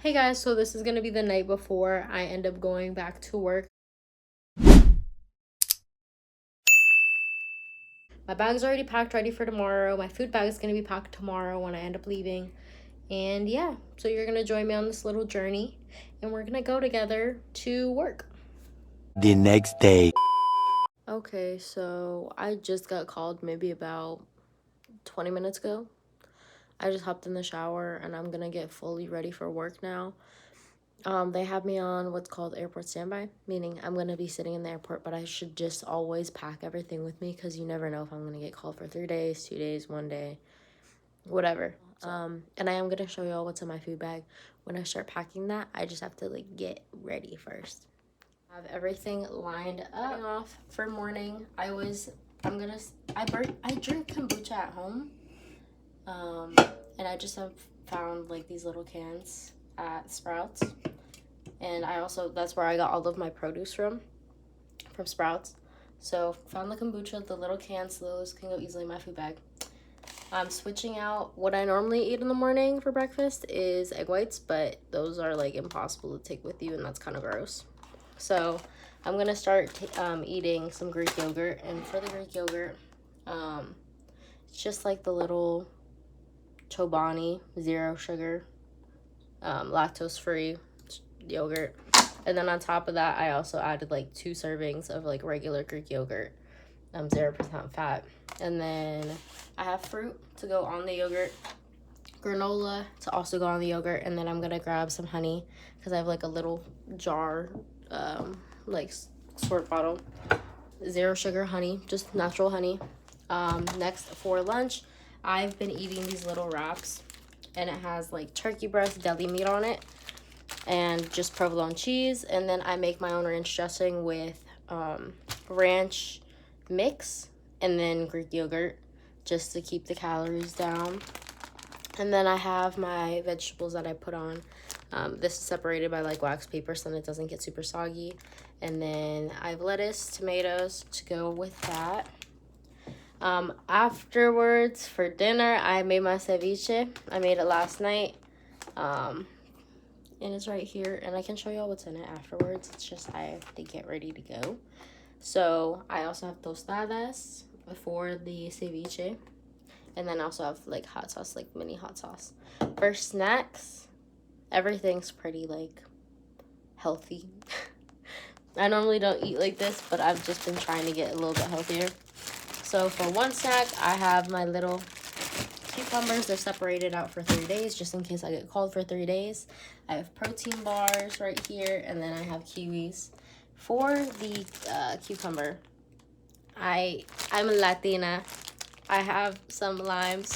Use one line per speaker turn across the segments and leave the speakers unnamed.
Hey guys, so this is gonna be the night before I end up going back to work. My bag's already packed, ready for tomorrow. My food bag is gonna be packed tomorrow when I end up leaving. And yeah, so you're gonna join me on this little journey and we're gonna go together to work.
The next day.
Okay, so I just got called maybe about 20 minutes ago. I just hopped in the shower and I'm gonna get fully ready for work now. They have me on what's called airport standby, meaning I'm going to be sitting in the airport, but I should just always pack everything with me because you never know if I'm going to get called for 3 days, 2 days, 1 day, whatever. And I am going to show y'all what's in my food bag. When I start packing that, I just have to get ready first. I have everything lined up. Starting off for morning, I drink kombucha at home. And I just have found these little cans at Sprouts. And that's where I got all of my produce from Sprouts. So found the kombucha, the little cans, so those can go easily in my food bag. I'm switching out what I normally eat in the morning for breakfast is egg whites, but those are impossible to take with you and that's kind of gross. So I'm gonna start eating some Greek yogurt, and for the Greek yogurt, it's just the little Chobani 0 sugar, lactose free yogurt. And then on top of that, I also added 2 servings of regular Greek yogurt, 0% fat. And then I have fruit to go on the yogurt, granola to also go on the yogurt, and then I'm gonna grab some honey because I have a little jar, squirt bottle, 0 sugar honey, just natural honey. Next, for lunch, I've been eating these little wraps, and it has turkey breast, deli meat on it, and just provolone cheese. And then I make my own ranch dressing with ranch mix and then Greek yogurt just to keep the calories down. And then I have my vegetables that I put on. This is separated by wax paper so that it doesn't get super soggy. And then I have lettuce, tomatoes to go with that. Afterwards, for dinner, I made my ceviche. I made it last night. And it's right here, and I can show y'all what's in it afterwards. It's just I have to get ready to go. So I also have tostadas for the ceviche, and then I also have hot sauce, mini hot sauce. For snacks, everything's pretty healthy. I normally don't eat like this, but I've just been trying to get a little bit healthier. So for one snack, I have my little cucumbers. They're separated out for 3 days just in case I get called for 3 days. I have protein bars right here, and then I have kiwis. For the cucumber, I'm a Latina. I have some limes,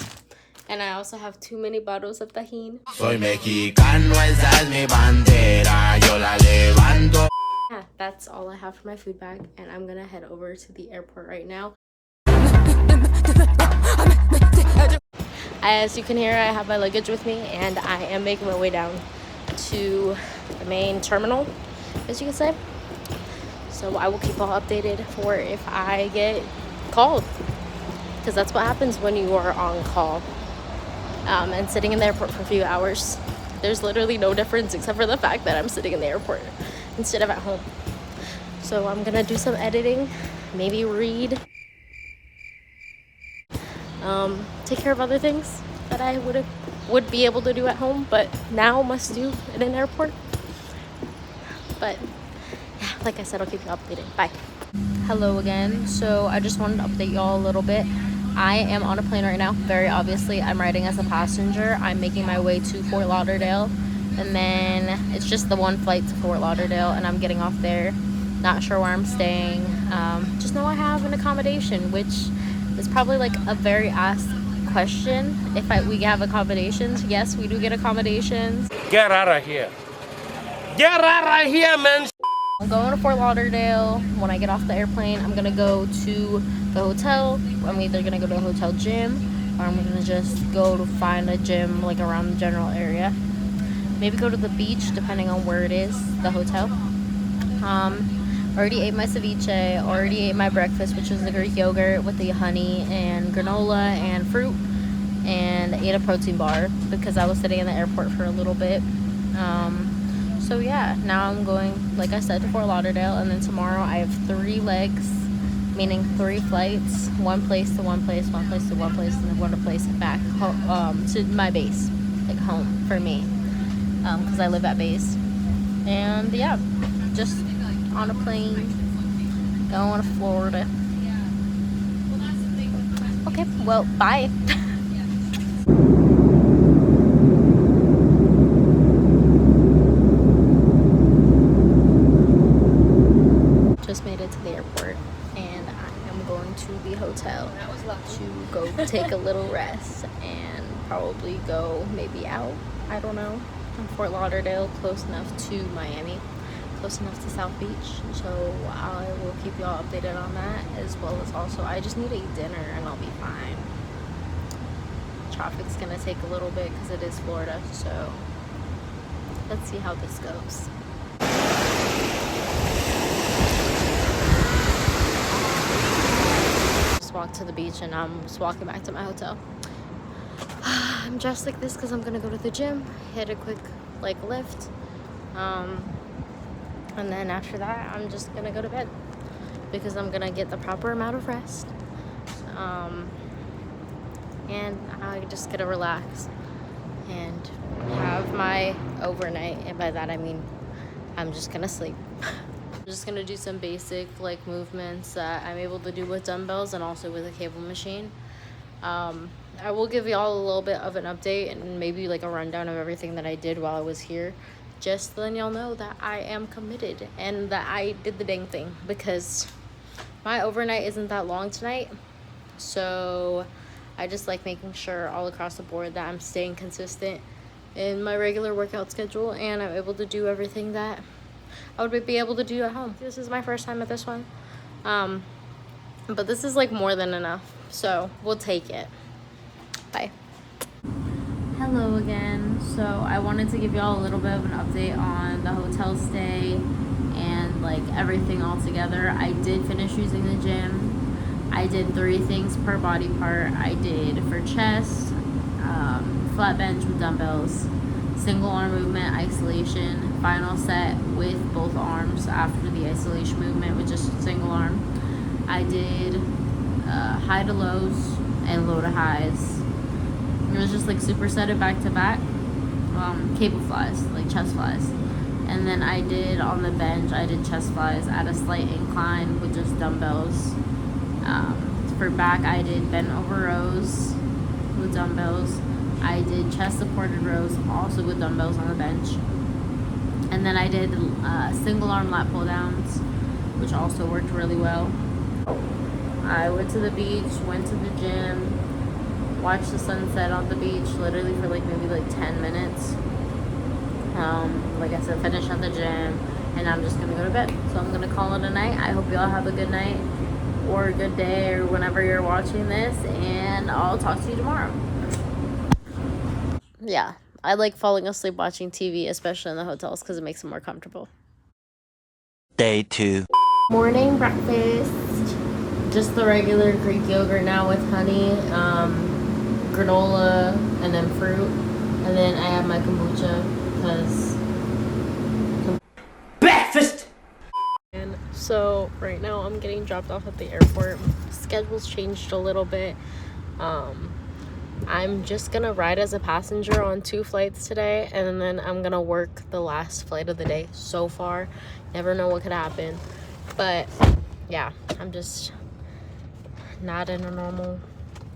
and I also have 2 mini bottles of tajin. Soy mexicano, esa es mi bandera, yo la levanto. Yeah, that's all I have for my food bag, and I'm gonna head over to the airport right now. As you can hear, I have my luggage with me, and I am making my way down to the main terminal, as you can say. So I will keep all updated for if I get called, because that's what happens when you are on call and sitting in the airport for a few hours. There's literally no difference except for the fact that I'm sitting in the airport instead of at home. So I'm gonna do some editing, maybe read, take care of other things that I would be able to do at home, but now must do in an airport. But yeah, like I said, I'll keep you updated. Bye. Hello again. So I just wanted to update y'all a little bit. I am on a plane right now. Very obviously, I'm riding as a passenger. I'm making my way to Fort Lauderdale, and then it's just the one flight to Fort Lauderdale, and I'm getting off there. Not sure where I'm staying. Just know I have an accommodation, which is probably a very asked question. If we have accommodations, yes, we do get accommodations.
Get out of here. Get out of here, man.
I'm going to Fort Lauderdale. When I get off the airplane, I'm gonna go to the hotel. I'm either gonna go to a hotel gym, or I'm gonna just go to find a gym around the general area. Maybe go to the beach, depending on where it is, the hotel. Already ate my ceviche, already ate my breakfast, which was the Greek yogurt with the honey and granola and fruit, and ate a protein bar because I was sitting in the airport for a little bit. So yeah, now I'm going, like I said, to Fort Lauderdale, and then tomorrow I have 3 legs, meaning 3 flights, one place to one place, one place to one place, and then one place back to my base, like home for me, because I live at base. And yeah, just on a plane going to Florida. Okay, well, bye. Just made it to the airport, and I am going to the hotel to go take a little rest and probably go maybe out. I don't know. In Fort Lauderdale, close enough to Miami, close enough to South Beach. So I will keep y'all updated on that, as well as also I just need to eat dinner and I'll be fine. Traffic's gonna take a little bit because it is Florida, so let's see how this goes. Walk to the beach and I'm just walking back to my hotel. I'm dressed like this because I'm gonna go to the gym, hit a quick like lift, and then after that I'm just gonna go to bed because I'm gonna get the proper amount of rest, and I just gotta relax and have my overnight, and by that I mean I'm just gonna sleep. I'm just gonna do some basic like movements that I'm able to do with dumbbells and also with a cable machine. I will give y'all a little bit of an update and maybe like a rundown of everything that I did while I was here, just so then y'all know that I am committed and that I did the dang thing, because my overnight isn't that long tonight. So I just like making sure all across the board that I'm staying consistent in my regular workout schedule and I'm able to do everything that I would be able to do at home. This is my first time at this one, but this is like more than enough, so we'll take it. Bye. Hello again. So I wanted to give y'all a little bit of an update on the hotel stay and like everything all together. I did finish using the gym. I did 3 things per body part. I did for chest, flat bench with dumbbells, single arm movement, isolation, final set with both arms after the isolation movement with just single arm. I did high to lows and low to highs. It was just like supersetted back to back, cable flies, like chest flies. And then I did on the bench, I did chest flies at a slight incline with just dumbbells. For back, I did bent over rows with dumbbells. I did chest supported rows also with dumbbells on the bench. And then I did single arm lat pull downs, which also worked really well. I went to the beach, went to the gym, watched the sunset on the beach literally for like maybe like 10 minutes. Like I said, finished at the gym, and I'm just gonna go to bed. So I'm gonna call it a night. I hope y'all have a good night or a good day or whenever you're watching this, and I'll talk to you tomorrow. Yeah, I like falling asleep watching TV, especially in the hotels, because it makes it more comfortable.
Day 2.
Morning breakfast, just the regular Greek yogurt now with honey, granola, and then fruit. And then I have my kombucha because
Breakfast!
And so right now I'm getting dropped off at the airport. Schedule's changed a little bit. I'm just gonna ride as a passenger on 2 flights today, and then I'm gonna work the last flight of the day so far. Never know what could happen, but yeah, I'm just not in a normal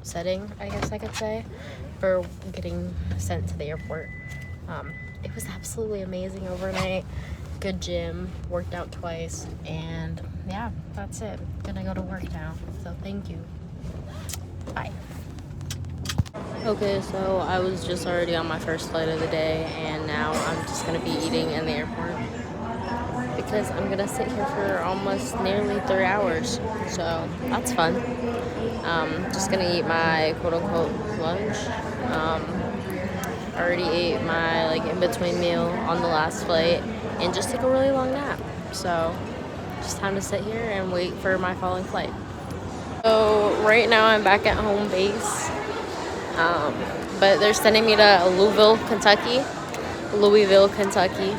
setting, I guess I could say, for getting sent to the airport. It was absolutely amazing overnight. Good gym, worked out twice, and yeah, that's it. Gonna go to work now, so thank you. Bye. Okay, so I was just already on my first flight of the day, and now I'm just gonna be eating in the airport because I'm gonna sit here for almost nearly 3 hours, so that's fun. Just gonna eat my quote-unquote lunch. Already ate my like in-between meal on the last flight and just took a really long nap, so just time to sit here and wait for my following flight. So right now I'm back at home base, but they're sending me to Louisville, Kentucky, Louisville, Kentucky.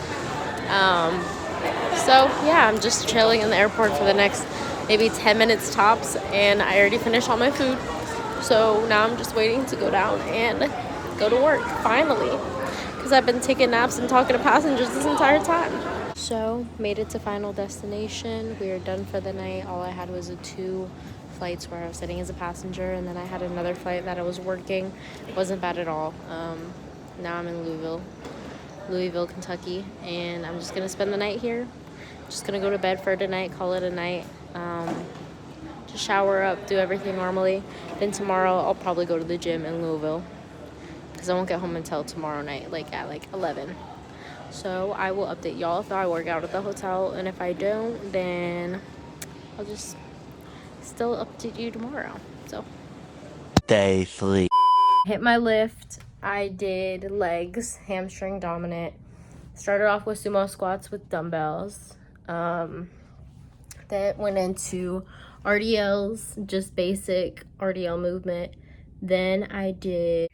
So yeah, I'm just chilling in the airport for the next maybe 10 minutes tops, and I already finished all my food. So now I'm just waiting to go down and go to work, finally. Because I've been taking naps and talking to passengers this entire time. So, made it to final destination. We are done for the night. All I had was 2 flights where I was sitting as a passenger, and then I had another flight that I was working. It wasn't bad at all. Now I'm in Louisville, Kentucky, and I'm just gonna spend the night here. Just gonna go to bed for tonight, call it a night. Just shower up, do everything normally. Then tomorrow I'll probably go to the gym in Louisville because I won't get home until tomorrow night, at 11. So I will update y'all if I work out at the hotel, and if I don't, then I'll just still update you tomorrow. So
Day 3.
hit my lift. I did legs, hamstring dominant. Started off with sumo squats with dumbbells. That went into RDLs, just basic RDL movement. Then I did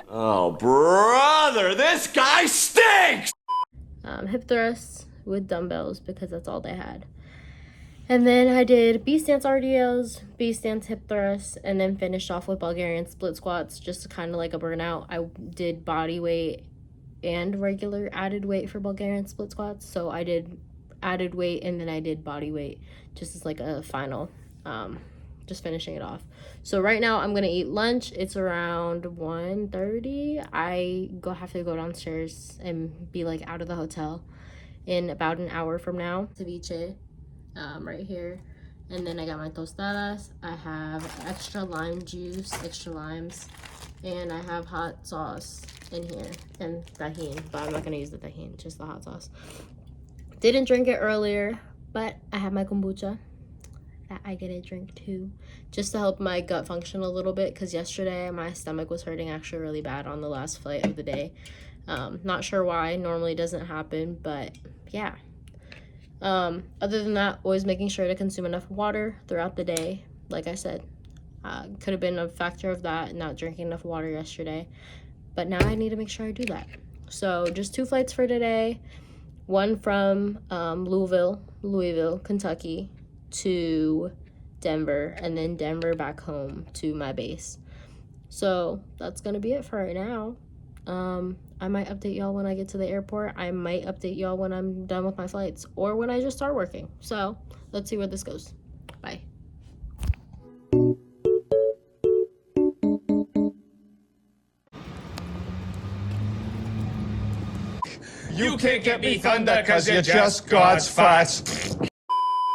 Oh, brother, this guy stinks!
hip thrusts with dumbbells because that's all they had. And then I did B-stance RDLs, B-stance hip thrusts, and then finished off with Bulgarian split squats, just kind of like a burnout. I did body weight and regular added weight for Bulgarian split squats. So I did added weight and then I did body weight just as like a final, just finishing it off. So right now I'm gonna eat lunch. It's around 1:30. I have to go downstairs and be like out of the hotel in about an hour from now. Ceviche, right here. And then I got my tostadas. I have extra lime juice, extra limes, and I have hot sauce in here and tahini, but I'm not gonna use the tahini, just the hot sauce. Didn't drink it earlier, but I have my kombucha that I get to drink too, just to help my gut function a little bit, because yesterday my stomach was hurting actually really bad on the last flight of the day. Not sure why, normally doesn't happen, but yeah. Other than that, always making sure to consume enough water throughout the day. Like I said, could have been a factor of that, not drinking enough water yesterday, but now I need to make sure I do that. So just 2 flights for today. One from Louisville, Kentucky to Denver, and then Denver back home to my base. So that's gonna be it for right now. I might update y'all when I get to the airport. I might update y'all when I'm done with my flights or when I just start working. So let's see where this goes. Bye.
You can't get me thunder cause you're just God's farts.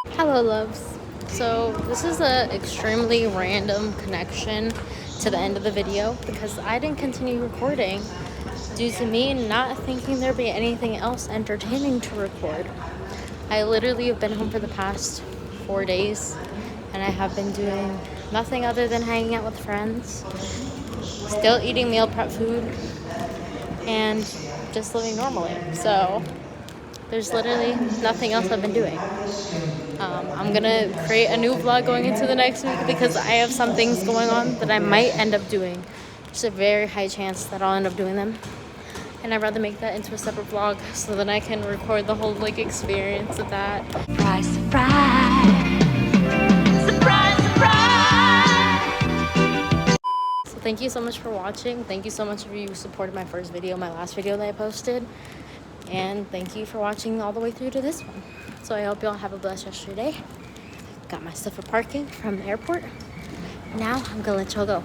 Hello, loves. So this is an extremely random connection to the end of the video because I didn't continue recording due to me not thinking there'd be anything else entertaining to record. I literally have been home for the past 4 days and I have been doing nothing other than hanging out with friends, still eating meal prep food, and just living normally. So there's literally nothing else I've been doing. I'm gonna create a new vlog going into the next week because I have some things going on that I might end up doing. There's a very high chance that I'll end up doing them, and I'd rather make that into a separate vlog so that I can record the whole experience of that.
Surprise, surprise. Surprise, surprise.
So thank you so much for watching. Thank you so much for you supported my first video, my last video that I posted, and thank you for watching all the way through to this one. So I hope y'all have a blessed rest of your day. Got my stuff for parking from the airport. Now I'm gonna let y'all go.